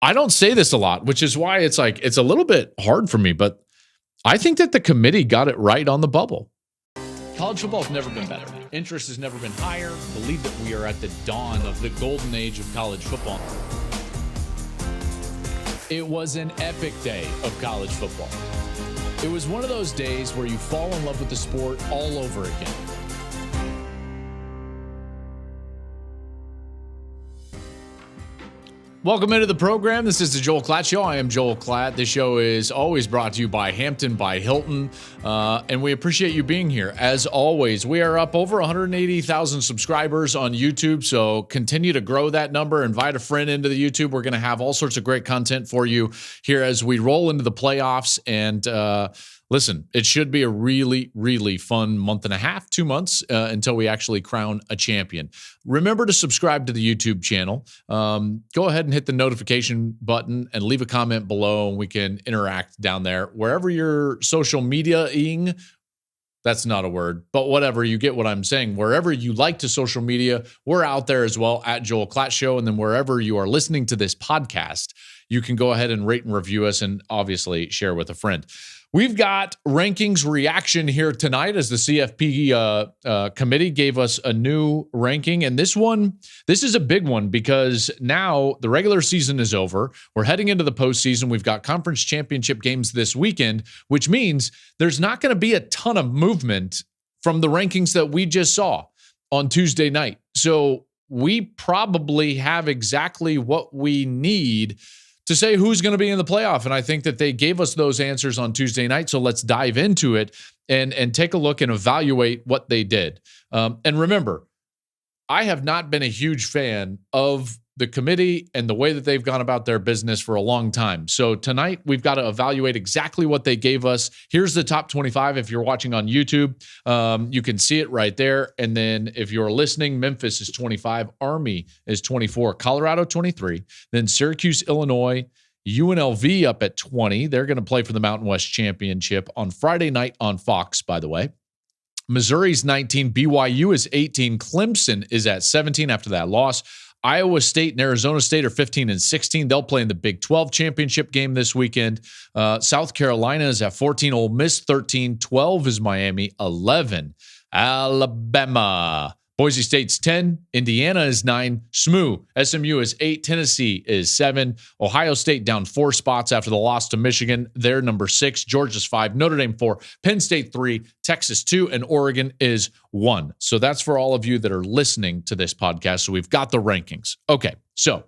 I don't say this a lot, which is why it's a little bit hard for me, but I think that the committee got it right on the bubble. College football has never been better. Interest has never been higher. Believe that we are at the dawn of the golden age of college football. It was an epic day of college football. It was one of those days where you fall in love with the sport all over again. Welcome into the program. This is the Joel Klatt Show. I am Joel Klatt. This show is always brought to you by Hampton by Hilton, and we appreciate you being here. As always, we are up over 180,000 subscribers on YouTube, so continue to grow that number. Invite a friend into the YouTube. We're going to have all sorts of great content for you here as we roll into the playoffs, and listen, it should be a really, really fun month and a half, 2 months until we actually crown a champion. Remember to subscribe to the YouTube channel. Go ahead and hit the notification button and leave a comment below, and we can interact down there. Wherever you're social media-ing, that's not a word, but whatever, you get what I'm saying. Wherever you like to social media, we're out there as well at Joel Klatt Show. And then wherever you are listening to this podcast, you can go ahead and rate and review us and obviously share with a friend. We've got rankings reaction here tonight as the CFP committee gave us a new ranking. And this is a big one because now the regular season is over. We're heading into the postseason. We've got conference championship games this weekend, which means there's not going to be a ton of movement from the rankings that we just saw on Tuesday night. So we probably have exactly what we need to say who's going to be in the playoff. And I think that they gave us those answers on Tuesday night. So let's dive into it and take a look and evaluate what they did. And remember, I have not been a huge fan of the committee and the way that they've gone about their business for a long time. So tonight we've got to evaluate exactly what they gave us. Here's the top 25. If you're watching on YouTube, you can see it right there. And then if you're listening, Memphis is 25, Army is 24, Colorado 23, then Syracuse, Illinois, UNLV up at 20. They're going to play for the Mountain West Championship on Friday night on Fox, by the way. Missouri's 19, BYU is 18, Clemson is at 17 after that loss. Iowa State and Arizona State are 15 and 16. They'll play in the Big 12 championship game this weekend. South Carolina is at 14. Ole Miss 13. 12 is Miami. 11, Alabama. Boise State's 10. Indiana is 9. SMU is 8. Tennessee is 7. Ohio State down 4 spots after the loss to Michigan. They're number 6. Georgia's 5. Notre Dame 4. Penn State 3. Texas 2. And Oregon is 1. So that's for all of you that are listening to this podcast. So we've got the rankings. Okay, so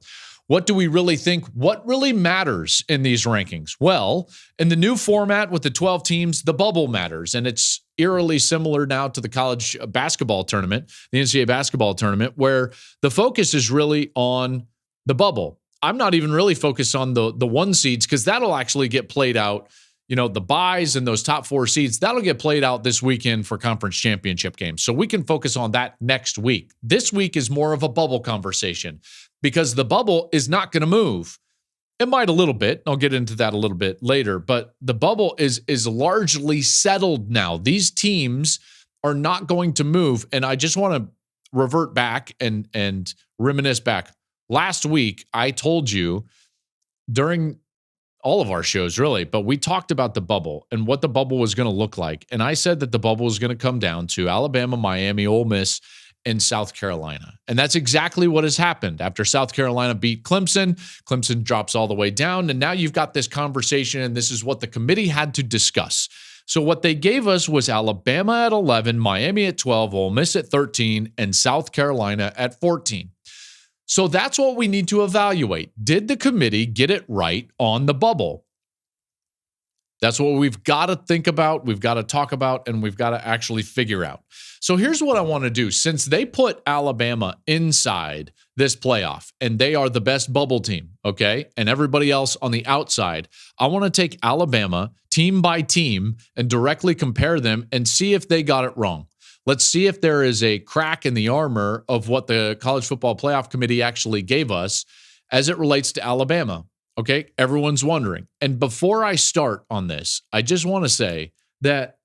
what do we really think? What really matters in these rankings? Well, in the new format with the 12 teams, the bubble matters. And it's eerily similar now to the college basketball tournament, the NCAA basketball tournament, where the focus is really on the bubble. I'm not even really focused on the 1 seeds because that'll actually get played out. You know, the buys and those top 4 seeds, that'll get played out this weekend for conference championship games. So we can focus on that next week. This week is more of a bubble conversation because the bubble is not going to move. It might a little bit. I'll get into that a little bit later, but the bubble is largely settled now. These teams are not going to move. And I just want to revert back and reminisce back. Last week, I told you during all of our shows, really, but we talked about the bubble and what the bubble was going to look like. And I said that the bubble was going to come down to Alabama, Miami, Ole Miss, and South Carolina. And that's exactly what has happened. After South Carolina beat Clemson, Clemson drops all the way down. And now you've got this conversation, and this is what the committee had to discuss. So what they gave us was Alabama at 11, Miami at 12, Ole Miss at 13, and South Carolina at 14. So that's what we need to evaluate. Did the committee get it right on the bubble? That's what we've got to think about, we've got to talk about, and we've got to actually figure out. So here's what I want to do. Since they put Alabama inside this playoff, and they are the best bubble team, okay, and everybody else on the outside, I want to take Alabama team by team and directly compare them and see if they got it wrong. Let's see if there is a crack in the armor of what the College Football Playoff Committee actually gave us as it relates to Alabama. Okay, everyone's wondering. And before I start on this, I just want to say that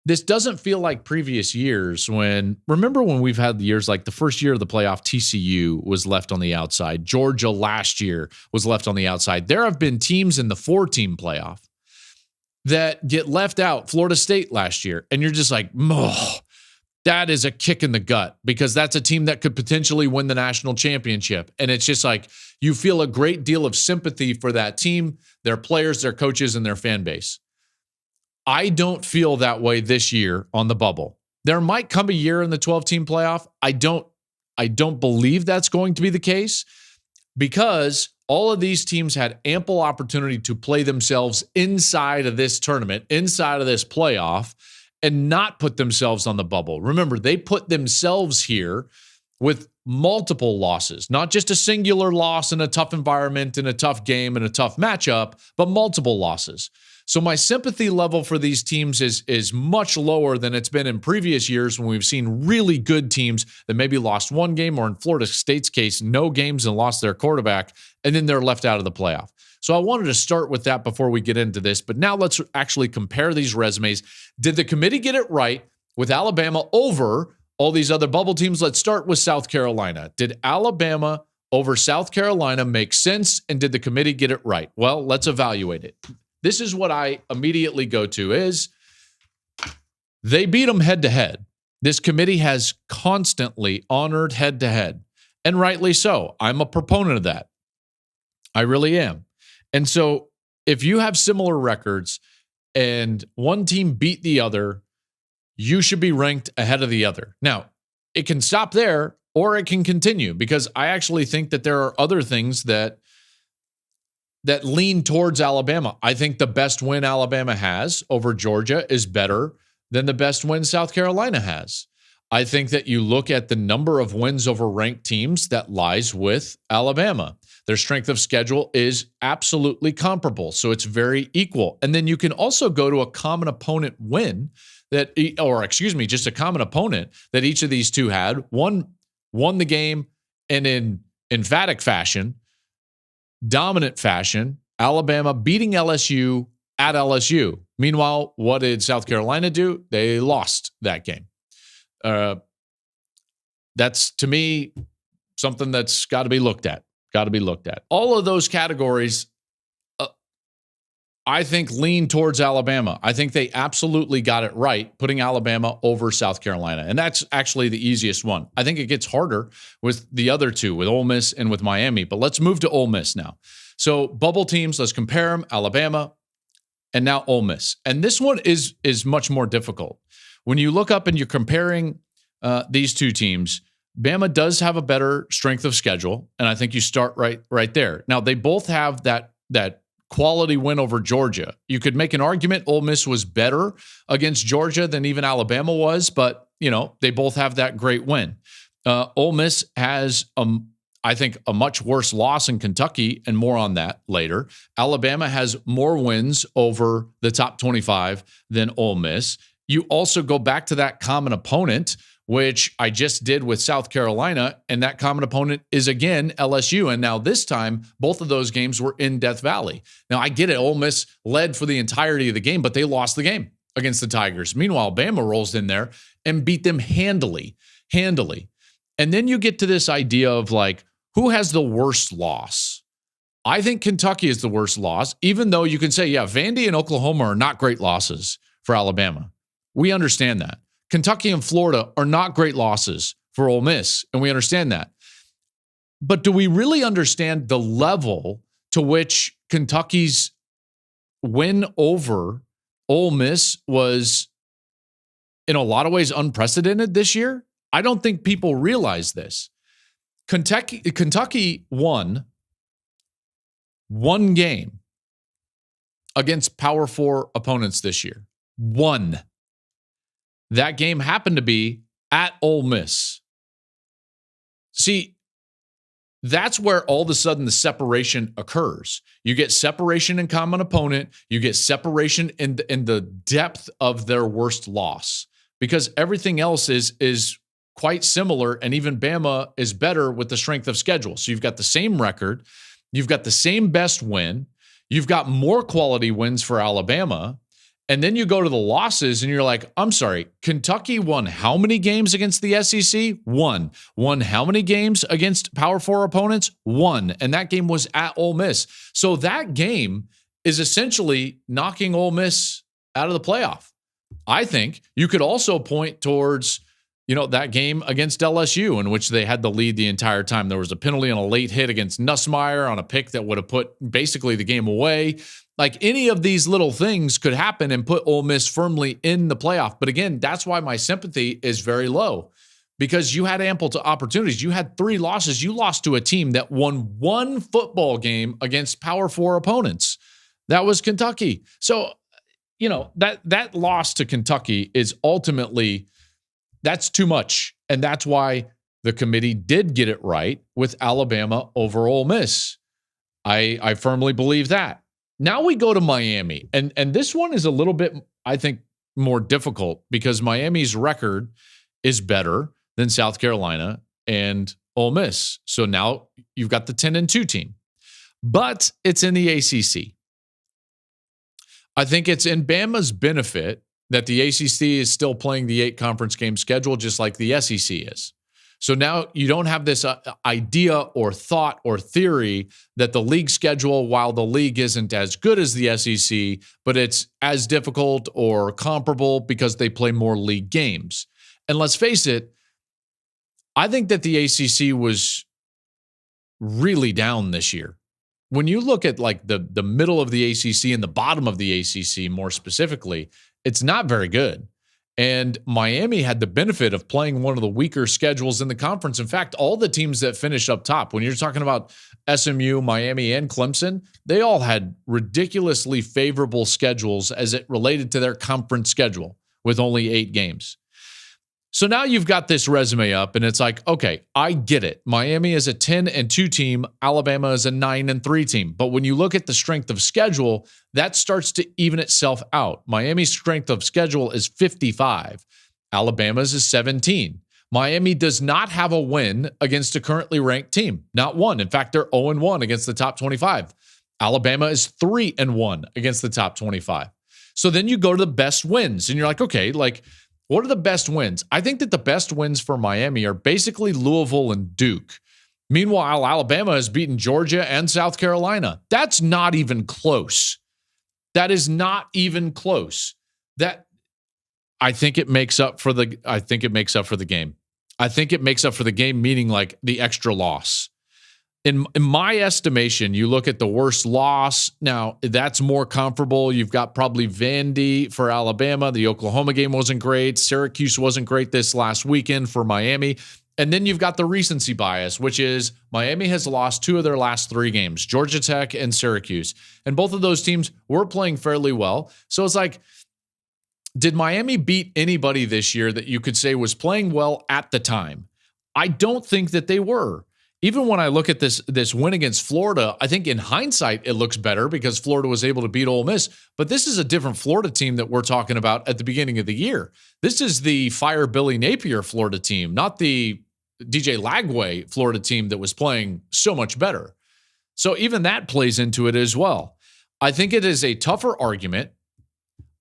this doesn't feel like previous years remember when we've had the years like the first year of the playoff, TCU was left on the outside. Georgia last year was left on the outside. There have been teams in the 4-team playoff that get left out. Florida State last year. And you're just like, that is a kick in the gut because that's a team that could potentially win the national championship. And it's just like you feel a great deal of sympathy for that team, their players, their coaches, and their fan base. I don't feel that way this year on the bubble. There might come a year in the 12-team playoff. I don't believe that's going to be the case because all of these teams had ample opportunity to play themselves inside of this tournament, inside of this playoff, and not put themselves on the bubble. Remember, they put themselves here with multiple losses, not just a singular loss in a tough environment, in a tough game, in a tough matchup, but multiple losses. So my sympathy level for these teams is much lower than it's been in previous years when we've seen really good teams that maybe lost one game, or in Florida State's case, no games and lost their quarterback, and then they're left out of the playoff. So I wanted to start with that before we get into this, but now let's actually compare these resumes. Did the committee get it right with Alabama over all these other bubble teams? Let's start with South Carolina. Did Alabama over South Carolina make sense, and did the committee get it right? Well, let's evaluate it. This is what I immediately go to is they beat them head-to-head. This committee has constantly honored head-to-head, and rightly so. I'm a proponent of that. I really am. And so if you have similar records and one team beat the other, you should be ranked ahead of the other. Now, it can stop there or it can continue because I actually think that there are other things that lean towards Alabama. I think the best win Alabama has over Georgia is better than the best win South Carolina has. I think that you look at the number of wins over ranked teams that lies with Alabama. Their strength of schedule is absolutely comparable, so it's very equal. And then you can also go to a common opponent win just a common opponent that each of these two had. One won the game and in emphatic fashion, dominant fashion, Alabama beating LSU at LSU. Meanwhile, what did South Carolina do? They lost that game. That's, to me, something that's got to be looked at. All of those categories, I think, lean towards Alabama. I think they absolutely got it right, putting Alabama over South Carolina. And that's actually the easiest one. I think it gets harder with the other two, with Ole Miss and with Miami. But let's move to Ole Miss now. So bubble teams, let's compare them, Alabama, and now Ole Miss. And this one is much more difficult. When you look up and you're comparing these two teams, Bama does have a better strength of schedule, and I think you start right there. Now, they both have that quality win over Georgia. You could make an argument Ole Miss was better against Georgia than even Alabama was, but, they both have that great win. Ole Miss has, I think, a much worse loss in Kentucky, and more on that later. Alabama has more wins over the top 25 than Ole Miss. You also go back to that common opponent, which I just did with South Carolina, and that common opponent is, again, LSU. And now this time, both of those games were in Death Valley. Now, I get it. Ole Miss led for the entirety of the game, but they lost the game against the Tigers. Meanwhile, Bama rolls in there and beat them handily. And then you get to this idea of, like, who has the worst loss? I think Kentucky is the worst loss, even though you can say, yeah, Vandy and Oklahoma are not great losses for Alabama. We understand that. Kentucky and Florida are not great losses for Ole Miss, and we understand that. But do we really understand the level to which Kentucky's win over Ole Miss was, in a lot of ways, unprecedented this year? I don't think people realize this. Kentucky won one game against Power 4 opponents this year. One. That game happened to be at Ole Miss. See, that's where all of a sudden the separation occurs. You get separation in common opponent. You get separation in the depth of their worst loss, because everything else is quite similar, and even Bama is better with the strength of schedule. So you've got the same record. You've got the same best win. You've got more quality wins for Alabama. And then you go to the losses and you're like, I'm sorry, Kentucky won how many games against the SEC? One. Won how many games against Power 4 opponents? One. And that game was at Ole Miss. So that game is essentially knocking Ole Miss out of the playoff. I think you could also point towards, that game against LSU in which they had the lead the entire time. There was a penalty on a late hit against Nussmeier on a pick that would have put basically the game away. Like any of these little things could happen and put Ole Miss firmly in the playoff. But again, that's why my sympathy is very low, because you had ample opportunities. You had 3 losses. You lost to a team that won 1 football game against Power 4 opponents. That was Kentucky. So, that loss to Kentucky is ultimately, that's too much. And that's why the committee did get it right with Alabama over Ole Miss. I firmly believe that. Now we go to Miami, and this one is a little bit, I think, more difficult because Miami's record is better than South Carolina and Ole Miss. So now you've got the 10-2 team, but it's in the ACC. I think it's in Bama's benefit that the ACC is still playing the 8 conference game schedule just like the SEC is. So now you don't have this idea or thought or theory that the league schedule, while the league isn't as good as the SEC, but it's as difficult or comparable because they play more league games. And let's face it, I think that the ACC was really down this year. When you look at like the middle of the ACC and the bottom of the ACC more specifically, it's not very good. And Miami had the benefit of playing one of the weaker schedules in the conference. In fact, all the teams that finished up top, when you're talking about SMU, Miami, and Clemson, they all had ridiculously favorable schedules as it related to their conference schedule with only 8 games. So now you've got this resume up, and it's like, okay, I get it. Miami is a 10-2 team. Alabama is a 9-3 team. But when you look at the strength of schedule, that starts to even itself out. Miami's strength of schedule is 55. Alabama's is 17. Miami does not have a win against a currently ranked team. Not one. In fact, they're 0-1 against the top 25. Alabama is 3-1 against the top 25. So then you go to the best wins, and you're like, okay, what are the best wins? I think that the best wins for Miami are basically Louisville and Duke. Meanwhile, Alabama has beaten Georgia and South Carolina. That's not even close. That is not even close. I think it makes up for the game. I think it makes up for the game, meaning like the extra loss. In my estimation, you look at the worst loss. Now, that's more comparable. You've got probably Vandy for Alabama. The Oklahoma game wasn't great. Syracuse wasn't great this last weekend for Miami. And then you've got the recency bias, which is Miami has lost 2 of their last 3 games, Georgia Tech and Syracuse. And both of those teams were playing fairly well. So it's like, did Miami beat anybody this year that you could say was playing well at the time? I don't think that they were. Even when I look at this win against Florida, I think in hindsight, it looks better because Florida was able to beat Ole Miss. But this is a different Florida team that we're talking about at the beginning of the year. This is the Fire Billy Napier Florida team, not the DJ Lagway Florida team that was playing so much better. So even that plays into it as well. I think it is a tougher argument.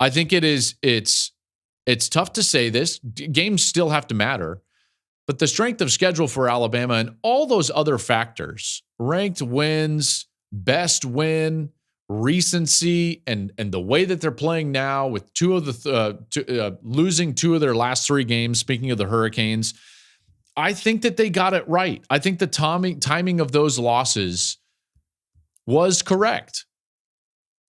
I think it's tough to say this. Games still have to matter. But the strength of schedule for Alabama and all those other factors, ranked wins, best win, recency, and the way that they're playing now with losing 2 of their last 3 games, speaking of the Hurricanes, I think that they got it right. I think the timing of those losses was correct.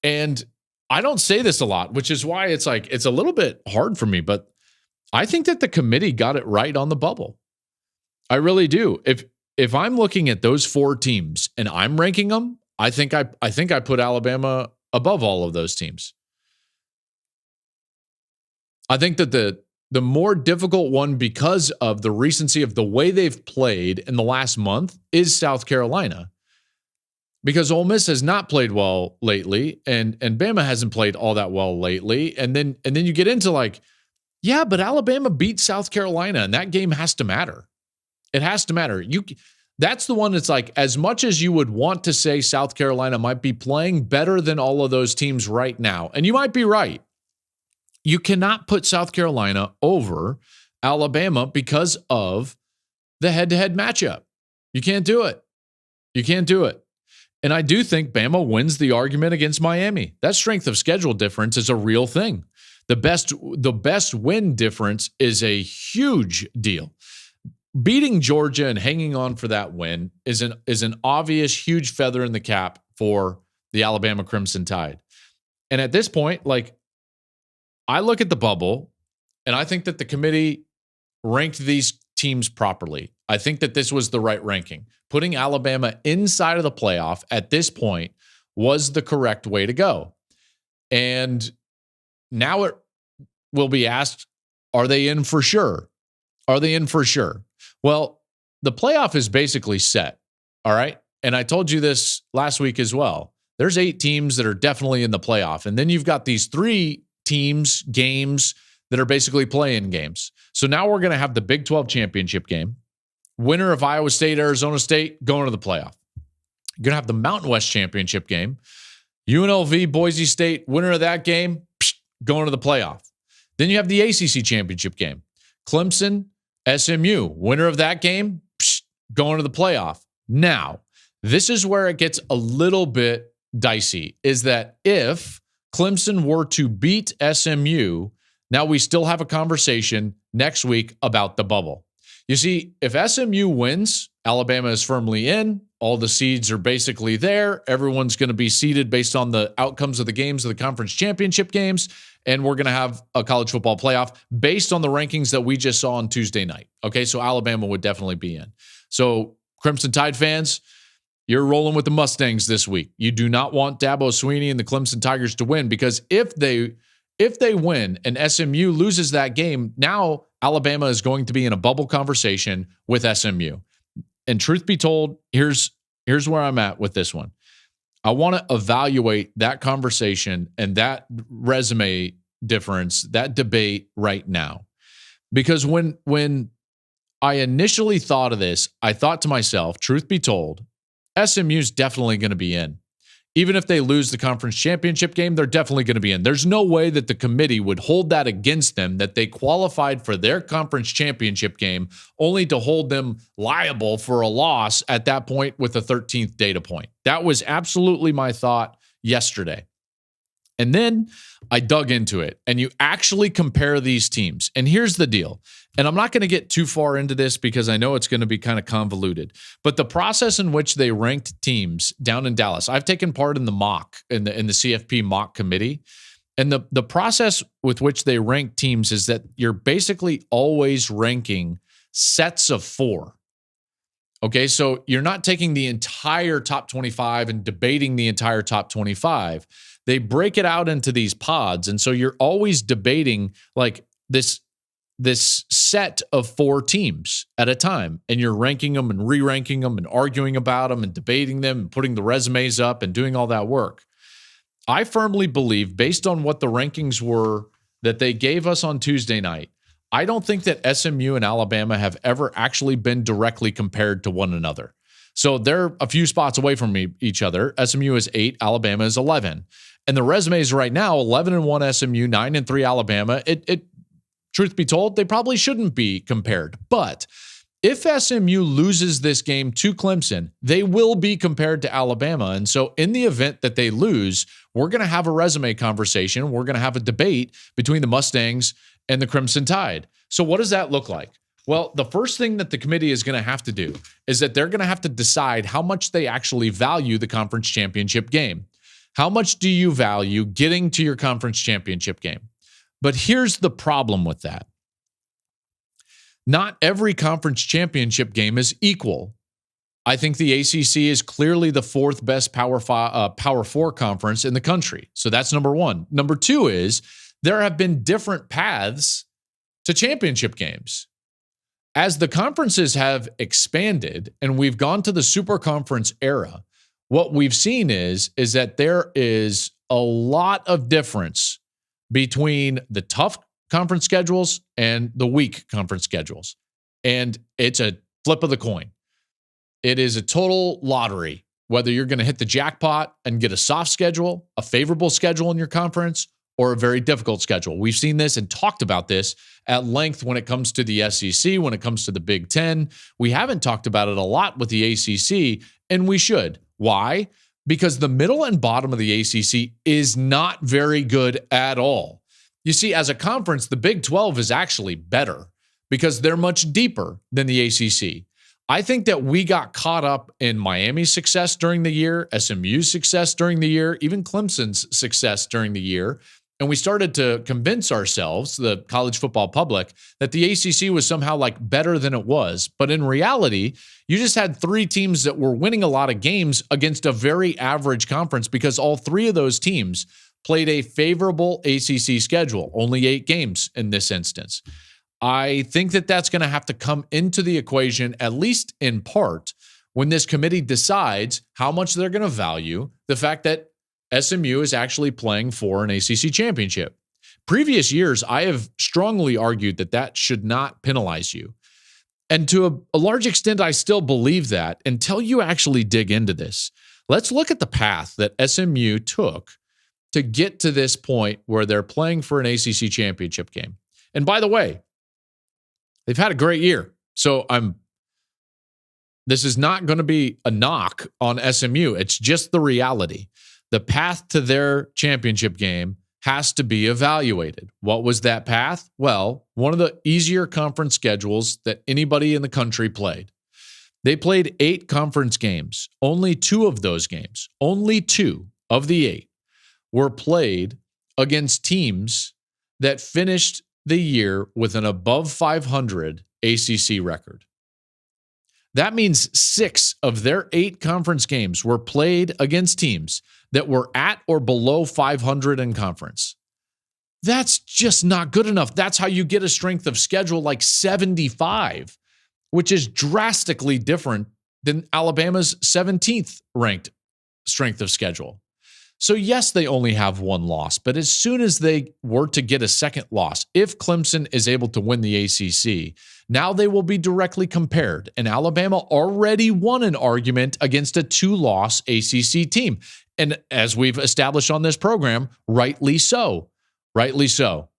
And I don't say this a lot, which is why it's a little bit hard for me, but I think that the committee got it right on the bubble. I really do. If I'm looking at those 4 teams and I'm ranking them, I think I put Alabama above all of those teams. I think that the more difficult one because of the recency of the way they've played in the last month is South Carolina. Because Ole Miss has not played well lately and Bama hasn't played all that well lately. And then you get into but Alabama beat South Carolina and that game has to matter. It has to matter. That's the one that's as much as you would want to say South Carolina might be playing better than all of those teams right now, and you might be right. You cannot put South Carolina over Alabama because of the head-to-head matchup. You can't do it. You can't do it. And I do think Bama wins the argument against Miami. That strength of schedule difference is a real thing. The best win difference is a huge deal. Beating Georgia and hanging on for that win is an obvious huge feather in the cap for the Alabama Crimson Tide. And at this point, like, I look at the bubble and I think that the committee ranked these teams properly. I think that this was the right ranking. Putting Alabama inside of the playoff at this point was the correct way to go. And now it will be asked, are they in for sure? Are they in for sure? Well, the playoff is basically set, all right? And I told you this last week as well. There's 8 teams that are definitely in the playoff. And then you've got these 3 teams, games that are basically play-in games. So now we're going to have the Big 12 championship game. Winner of Iowa State, Arizona State, going to the playoff. You're going to have the Mountain West championship game. UNLV, Boise State, winner of that game, going to the playoff. Then you have the ACC championship game. Clemson, SMU, winner of that game, going to the playoff. Now, this is where it gets a little bit dicey, is that if Clemson were to beat SMU, now we still have a conversation next week about the bubble. You see, if SMU wins, Alabama is firmly in. All the seeds are basically there. Everyone's going to be seeded based on the outcomes of the games of the conference championship games. And we're going to have a college football playoff based on the rankings that we just saw on Tuesday night. Okay, so Alabama would definitely be in. So Crimson Tide fans, you're rolling with the Mustangs this week. You do not want Dabo Swinney and the Clemson Tigers to win, because if they win and SMU loses that game, now Alabama is going to be in a bubble conversation with SMU. And truth be told, here's where I'm at with this one. I want to evaluate that conversation and that resume difference, that debate right now. Because when I initially thought of this, I thought to myself, truth be told, SMU's definitely going to be in. Even if they lose the conference championship game, they're definitely going to be in. There's no way that the committee would hold that against them, that they qualified for their conference championship game only to hold them liable for a loss at that point with the 13th data point. That was absolutely my thought yesterday. And then I dug into it, and you actually compare these teams. And here's the deal. And I'm not going to get too far into this because I know it's going to be kind of convoluted. But the process in which they ranked teams down in Dallas, I've taken part in the mock, in the CFP mock committee. And the process with which they rank teams is that you're basically always ranking sets of 4. Okay, so you're not taking the entire top 25 and debating the entire top 25. They break it out into these pods. And so you're always debating like this set of 4 teams at a time. And you're ranking them and re-ranking them and arguing about them and debating them and putting the resumes up and doing all that work. I firmly believe, based on what the rankings were that they gave us on Tuesday night, I don't think that SMU and Alabama have ever actually been directly compared to one another. So they're a few spots away from each other. SMU is 8, Alabama is 11. And the resumes right now, 11-1 SMU, 9-3 Alabama. It truth be told, they probably shouldn't be compared. But if SMU loses this game to Clemson, they will be compared to Alabama. And so in the event that they lose, we're going to have a resume conversation. We're going to have a debate between the Mustangs and the Crimson Tide. So what does that look like? Well, the first thing that the committee is going to have to do is that they're going to have to decide how much they actually value the conference championship game. How much do you value getting to your conference championship game? But here's the problem with that. Not every conference championship game is equal. I think the ACC is clearly the 4th best Power 4 conference in the country. So that's number 1. Number 2 is there have been different paths to championship games. As the conferences have expanded and we've gone to the super conference era, what we've seen is that there is a lot of difference between the tough conference schedules and the weak conference schedules. And it's a flip of the coin. It is a total lottery, whether you're going to hit the jackpot and get a soft schedule, a favorable schedule in your conference, or a very difficult schedule. We've seen this and talked about this at length when it comes to the SEC, when it comes to the Big Ten. We haven't talked about it a lot with the ACC, and we should. Why? Because the middle and bottom of the ACC is not very good at all. You see, as a conference, the Big 12 is actually better because they're much deeper than the ACC. I think that we got caught up in Miami's success during the year, SMU's success during the year, even Clemson's success during the year. And we started to convince ourselves, the college football public, that the ACC was somehow like better than it was. But in reality, you just had three teams that were winning a lot of games against a very average conference because all three of those teams played a favorable ACC schedule, only 8 games in this instance. I think that that's going to have to come into the equation, at least in part, when this committee decides how much they're going to value the fact that SMU is actually playing for an ACC championship. Previous years, I have strongly argued that that should not penalize you. And to a large extent, I still believe that until you actually dig into this. Let's look at the path that SMU took to get to this point where they're playing for an ACC championship game. And by the way, they've had a great year. So this is not going to be a knock on SMU. It's just the reality. The path to their championship game has to be evaluated. What was that path? Well, one of the easier conference schedules that anybody in the country played. They played 8 conference games. Only 2 of those games, only 2 of the 8 were played against teams that finished the year with an above 500 ACC record. That means 6 of their 8 conference games were played against teams that were at or below 500 in conference. That's just not good enough. That's how you get a strength of schedule like 75, which is drastically different than Alabama's 17th ranked strength of schedule. So yes, they only have 1 loss, but as soon as they were to get a second loss, if Clemson is able to win the ACC, now they will be directly compared. And Alabama already won an argument against a 2-loss ACC team. And as we've established on this program, rightly so. Rightly so.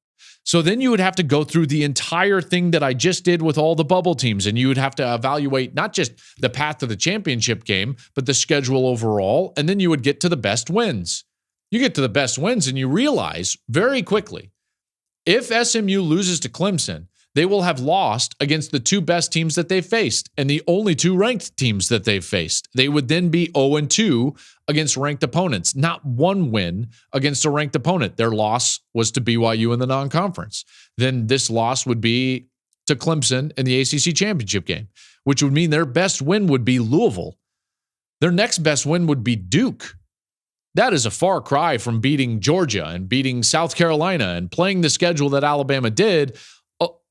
So then you would have to go through the entire thing that I just did with all the bubble teams, and you would have to evaluate not just the path to the championship game, but the schedule overall, and then you would get to the best wins. You get to the best wins, and you realize very quickly, if SMU loses to Clemson, they will have lost against the 2 best teams that they faced and the only 2 ranked teams that they've faced. They would then be 0-2 against ranked opponents, not 1 win against a ranked opponent. Their loss was to BYU in the non-conference. Then this loss would be to Clemson in the ACC Championship game, which would mean their best win would be Louisville. Their next best win would be Duke. That is a far cry from beating Georgia and beating South Carolina and playing the schedule that Alabama did,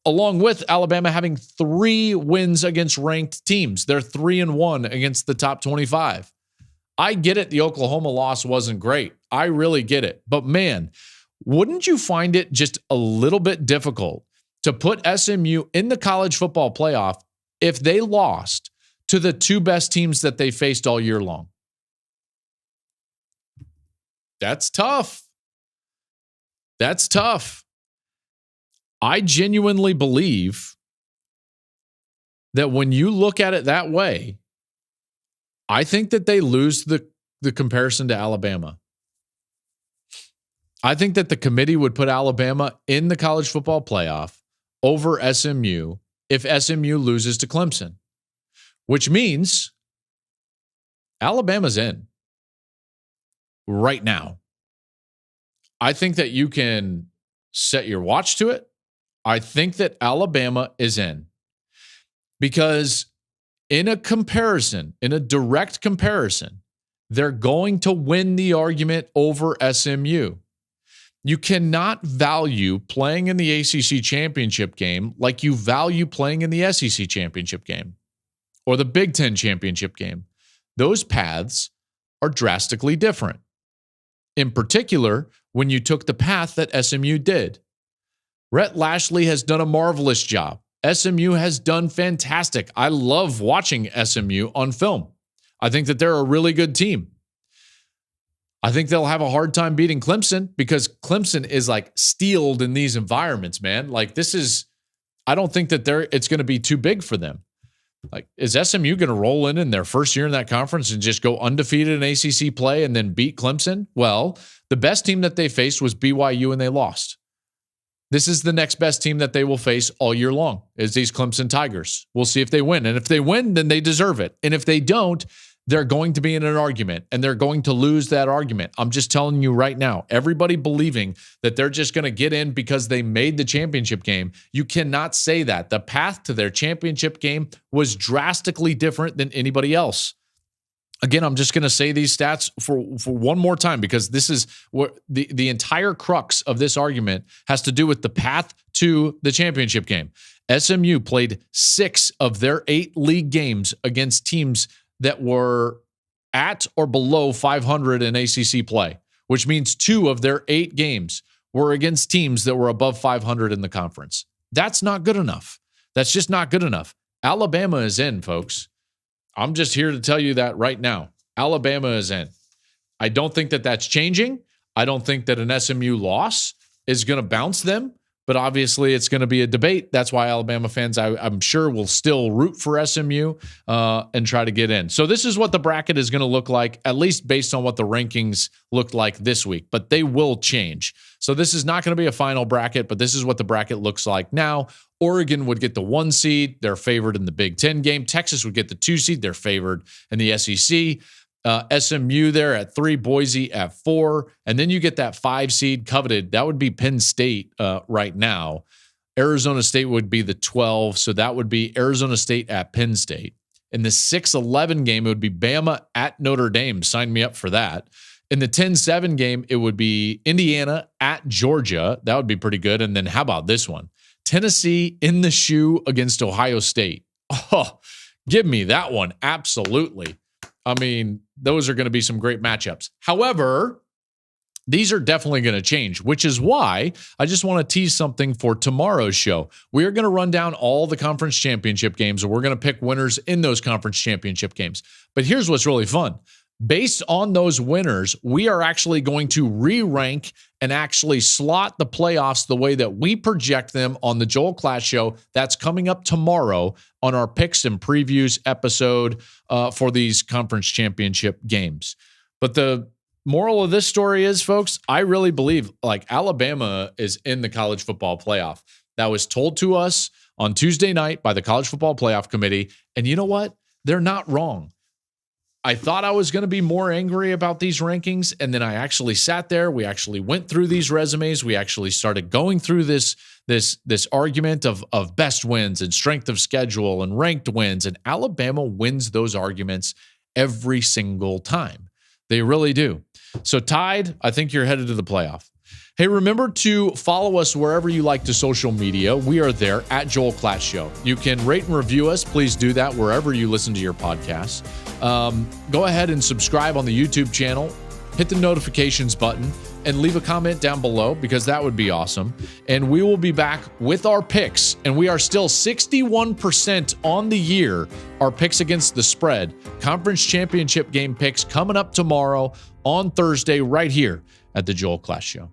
along with Alabama having 3 wins against ranked teams. They're 3-1 against the top 25. I get it. The Oklahoma loss wasn't great. I really get it. But man, wouldn't you find it just a little bit difficult to put SMU in the college football playoff if they lost to the 2 best teams that they faced all year long? That's tough. That's tough. I genuinely believe that when you look at it that way, I think that they lose the comparison to Alabama. I think that the committee would put Alabama in the college football playoff over SMU if SMU loses to Clemson, which means Alabama's in right now. I think that you can set your watch to it. I think that Alabama is in because in a comparison, in a direct comparison, they're going to win the argument over SMU. You cannot value playing in the ACC championship game like you value playing in the SEC championship game or the Big Ten championship game. Those paths are drastically different. In particular, when you took the path that SMU did. Rhett Lashley has done a marvelous job. SMU has done fantastic. I love watching SMU on film. I think that they're a really good team. I think they'll have a hard time beating Clemson because Clemson is like steeled in these environments, man. Like I don't think that it's going to be too big for them. Like, is SMU going to roll in their first year in that conference and just go undefeated in ACC play and then beat Clemson? Well, the best team that they faced was BYU and they lost. This is the next best team that they will face all year long is these Clemson Tigers. We'll see if they win. And if they win, then they deserve it. And if they don't, they're going to be in an argument and they're going to lose that argument. I'm just telling you right now, everybody believing that they're just going to get in because they made the championship game. You cannot say that. The path to their championship game was drastically different than anybody else. Again, I'm just going to say these stats for one more time because this is what the entire crux of this argument has to do with the path to the championship game. SMU played 6 of their 8 league games against teams that were at or below 500 in ACC play, which means 2 of their 8 games were against teams that were above 500 in the conference. That's not good enough. That's just not good enough. Alabama is in, folks. I'm just here to tell you that right now. Alabama is in. I don't think that that's changing. I don't think that an SMU loss is going to bounce them, but obviously it's going to be a debate. That's why Alabama fans, I'm sure, will still root for SMU and try to get in. So this is what the bracket is going to look like, at least based on what the rankings looked like this week, but they will change. So this is not going to be a final bracket, but this is what the bracket looks like now. Oregon would get the 1 seed. They're favored in the Big Ten game. Texas would get the 2 seed. They're favored in the SEC. SMU there at 3, Boise at 4. And then you get that 5 seed coveted. That would be Penn State right now. Arizona State would be the 12. So that would be Arizona State at Penn State. In the 6-11 game, it would be Bama at Notre Dame. Sign me up for that. In the 10-7 game, it would be Indiana at Georgia. That would be pretty good. And then how about this one? Tennessee in the shoe against Ohio State. Oh, give me that one. Absolutely. I mean, those are going to be some great matchups. However, these are definitely going to change, which is why I just want to tease something for tomorrow's show. We are going to run down all the conference championship games, and we're going to pick winners in those conference championship games. But here's what's really fun. Based on those winners, we are actually going to re-rank and actually slot the playoffs the way that we project them on the Joel Klatt Show. That's coming up tomorrow on our picks and previews episode for these conference championship games. But the moral of this story is, folks, I really believe like Alabama is in the college football playoff. That was told to us on Tuesday night by the College Football Playoff Committee. And you know what? They're not wrong. I thought I was going to be more angry about these rankings, and then I actually sat there. We actually went through these resumes. We actually started going through this argument of best wins and strength of schedule and ranked wins, and Alabama wins those arguments every single time. They really do. So Tide, I think you're headed to the playoff. Hey, remember to follow us wherever you like to social media. We are there at Joel Klatt Show. You can rate and review us. Please do that wherever you listen to your podcasts. Go ahead and subscribe on the YouTube channel. Hit the notifications button and leave a comment down below because that would be awesome. And we will be back with our picks. And we are still 61% on the year. Our picks against the spread. Conference championship game picks coming up tomorrow on Thursday right here at the Joel Klatt Show.